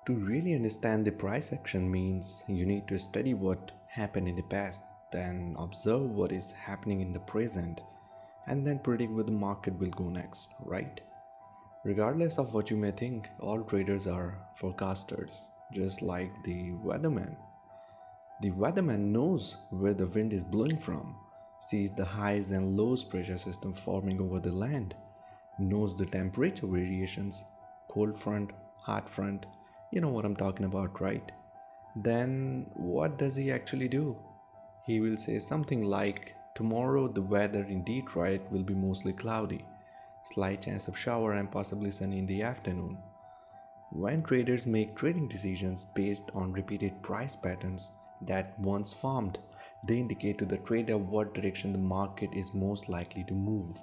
To really understand the price action means you need to study what happened in the past, then observe what is happening in the present, and then predict where the market will go next, right? Regardless of what you may think, all traders are forecasters, just like the weatherman. The weatherman knows where the wind is blowing from, sees the highs and lows pressure system forming over the land, knows the temperature variations, cold front, hot front, you know what I'm talking about, right? Then what does he actually do? He will say something like, tomorrow the weather in Detroit will be mostly cloudy, slight chance of shower and possibly sunny in the afternoon. When traders make trading decisions based on repeated price patterns that once formed, they indicate to the trader what direction the market is most likely to move.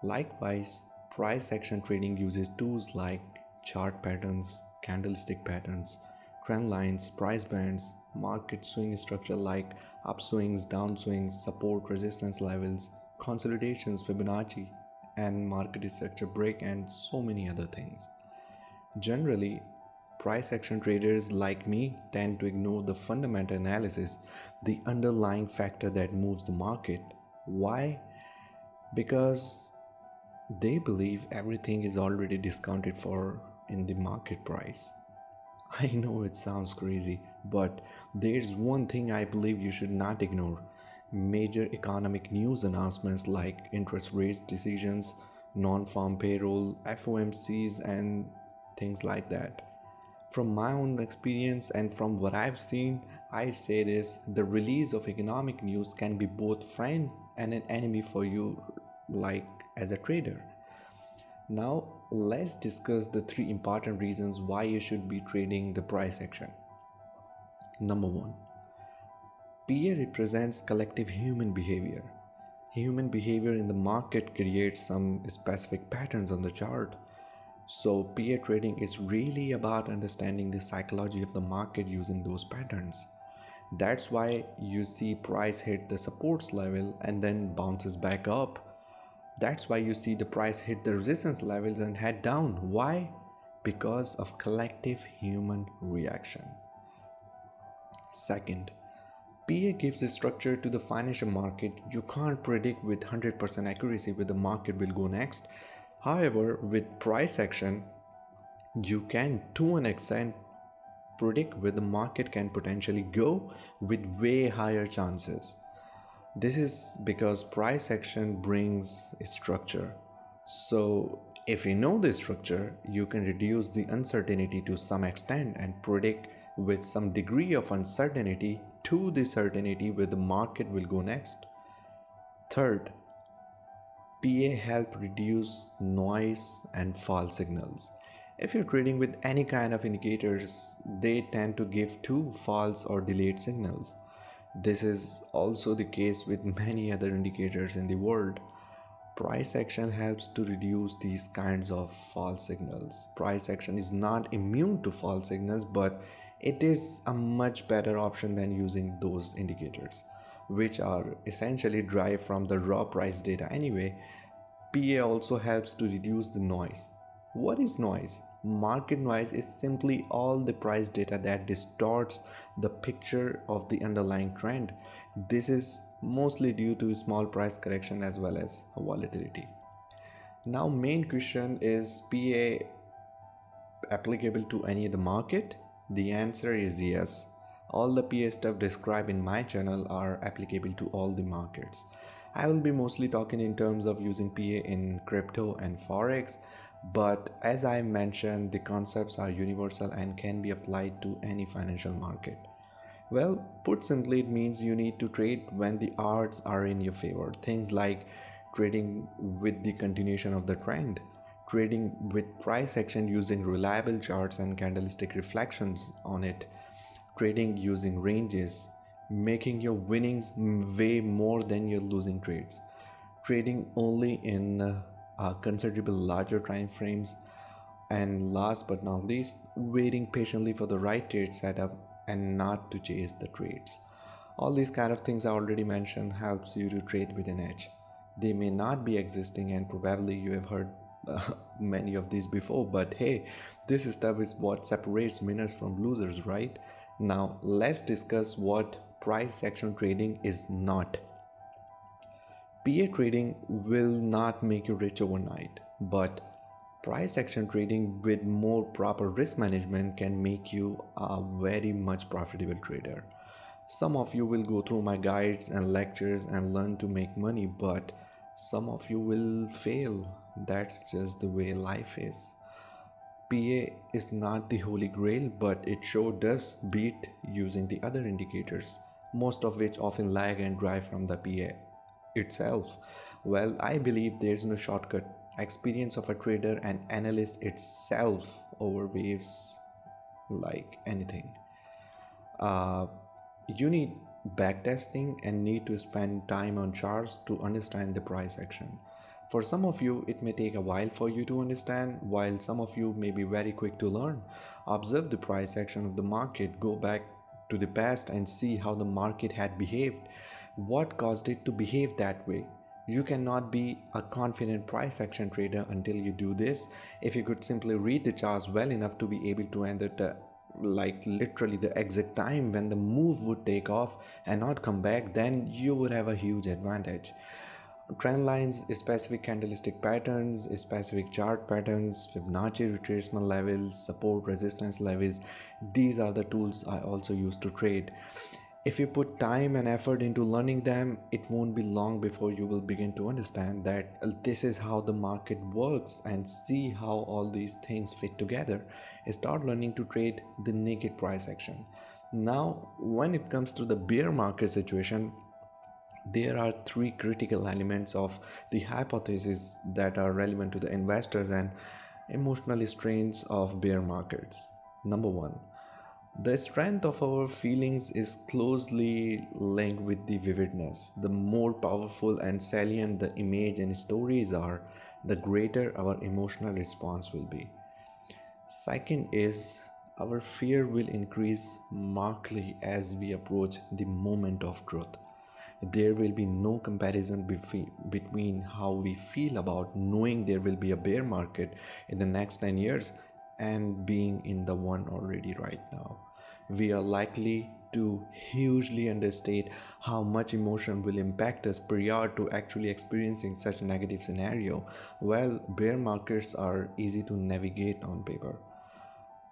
Likewise, price action trading uses tools like chart patterns, candlestick patterns, trend lines, price bands, market swing structure like upswings, downswings, support resistance levels, consolidations, Fibonacci, and market structure break, and so many other things. Generally, price action traders like me tend to ignore the fundamental analysis, the underlying factor that moves the market. Why? Because they believe everything is already discounted for in the market price. I know it sounds crazy, but there's one thing I believe you should not ignore. Major economic news announcements like interest rates decisions, non farm payroll, FOMCs, and things like that. From my own experience and from what I've seen, I say this: the release of economic news can be both friend and an enemy for you, like as a trader. Now, let's discuss the three important reasons why you should be trading the price action. Number one, PA represents collective human behavior. Human behavior in the market creates some specific patterns on the chart. So, PA trading is really about understanding the psychology of the market using those patterns. That's why you see price hit the supports level and then bounces back up. That's why you see the price hit the resistance levels and head down. Why? Because of collective human reaction. Second, PA gives a structure to the financial market. You can't predict with 100% accuracy where the market will go next. However, with price action, you can to an extent predict where the market can potentially go with way higher chances. This is because price action brings a structure. So, if you know the structure, you can reduce the uncertainty to some extent and predict with some degree of uncertainty to the certainty where the market will go next. Third, PA help reduce noise and false signals. If you're trading with any kind of indicators, they tend to give two false or delayed signals. This is also the case with many other indicators in the world. Price action helps to reduce these kinds of false signals. Price action is not immune to false signals, but it is a much better option than using those indicators, which are essentially derived from the raw price data anyway. PA also helps to reduce the noise. What is noise? Market noise is simply all the price data that distorts the picture of the underlying trend. This is mostly due to small price correction as well as volatility. Now, main question is PA applicable to any of the market? The answer is yes. All the PA stuff described in my channel are applicable to all the markets. I will be mostly talking in terms of using PA in crypto and forex, but as I mentioned, the concepts are universal and can be applied to any financial market. Well, put simply, it means you need to trade when the odds are in your favor. Things like trading with the continuation of the trend, trading with price action using reliable charts and candlestick reflections on it, trading using ranges, making your winnings way more than your losing trades, trading only in considerable larger time frames, and last but not least, waiting patiently for the right trade setup and not to chase the trades. All these kind of things I already mentioned helps you to trade with an edge. They may not be existing, and probably you have heard many of these before, but hey, this stuff is what separates winners from losers, right? Now, let's discuss what price action trading is not. PA trading will not make you rich overnight, but price action trading with more proper risk management can make you a very much profitable trader. Some of you will go through my guides and lectures and learn to make money, but some of you will fail. That's just the way life is. PA is not the holy grail, but it sure does beat using the other indicators, most of which often lag and drive from the PA itself. Well, I believe there's no shortcut. Experience of a trader and analyst itself overweighs like anything. Uh, you need backtesting and need to spend time on charts to understand the price action. For some of you, it may take a while for you to understand, while some of you may be very quick to learn. Observe the price action of the market, go back to the past and see how the market had behaved. What caused it to behave that way? You cannot be a confident price action trader until you do this. If you could simply read the charts well enough to be able to enter the like literally the exact time when the move would take off and not come back, then you would have a huge advantage. Trend lines, specific candlestick patterns, specific chart patterns, Fibonacci retracement levels, support resistance levels, these are the tools I also use to trade. If you put time and effort into learning them, it won't be long before you will begin to understand that this is how the market works and see how all these things fit together. Start learning to trade the naked price action. Now, when it comes to the bear market situation, there are three critical elements of the hypothesis that are relevant to the investors and emotional strains of bear markets. Number one, the strength of our feelings is closely linked with the vividness. The more powerful and salient the image and stories are, the greater our emotional response will be. Second is our fear will increase markedly as we approach the moment of truth. There will be no comparison between how we feel about knowing there will be a bear market in the next 10 years and being in the one already right now. We are likely to hugely understate how much emotion will impact us prior to actually experiencing such a negative scenario. Well, bear markets are easy to navigate on paper.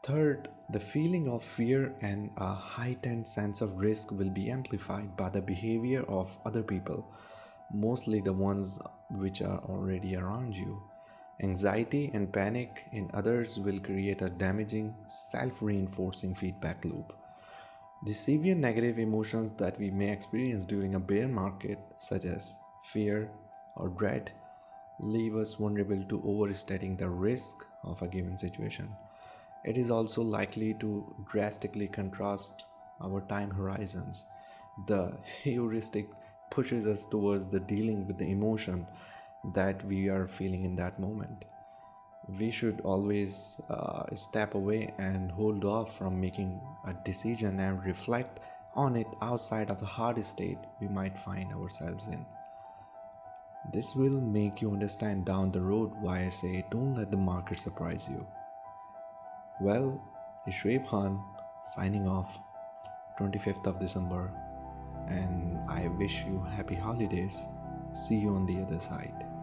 Third, the feeling of fear and a heightened sense of risk will be amplified by the behavior of other people, mostly the ones which are already around you. Anxiety and panic in others will create a damaging, self reinforcing feedback loop. The severe negative emotions that we may experience during a bear market, such as fear or dread, leave us vulnerable to overstating the risk of a given situation. It is also likely to drastically contrast our time horizons. The heuristic pushes us towards the dealing with the emotion that we are feeling in that moment. We should always step away and hold off from making a decision and reflect on it outside of the hard state we might find ourselves in. This will make you understand down the road why I say don't let the market surprise you. Well, it's Shoayb Khan signing off 25th of December, and I wish you happy holidays. See you on the other side.